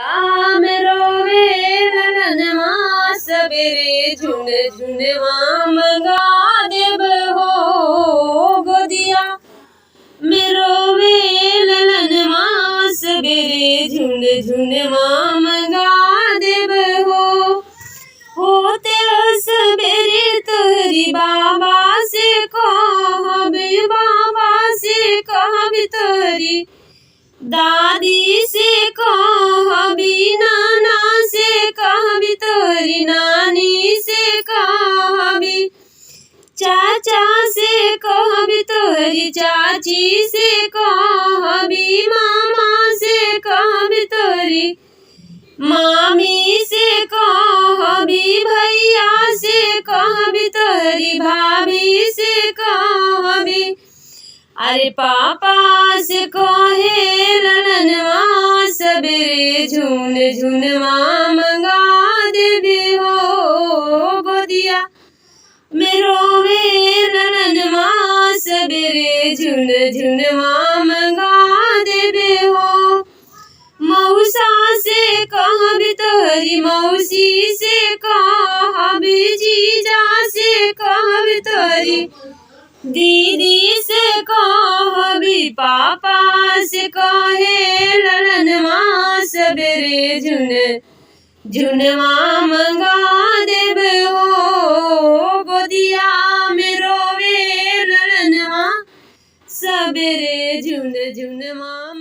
आम रोवे ललनवा सबेरे झुन झुनवा मंगा देव हो गोदिया में रोवे ललनवा सबेरे झुन झुनवा मंगा देव हो तेरा सबेरे तोरी बाबा से कहबे बाबा से कहबे तोरी दादी से कहबी नाना से कहबी तोरी नानी से कहबी चाचा से कहबी तोरी चाची से कहबी मामा से कहबी तोरी मामी से कहबी भैया से कहबी तोरी भाभी से कहबी अरे पापा से कहे ललनवा सबेरे झुन झुनवा मंगा देवे हो गोदिया में रोवे ललनवा सबेरे झुन झुनवा मंगा देवे हो मौसा से कहबी तोरी मौसी से कहबी जीजा से कहबी तोरी दीदी से कहबी पापा से कहे ललनवा सबेरे झुन झुनवा मंगा देव हो गोदिया में रोवे ललनवा सबेरे झुन झुनवा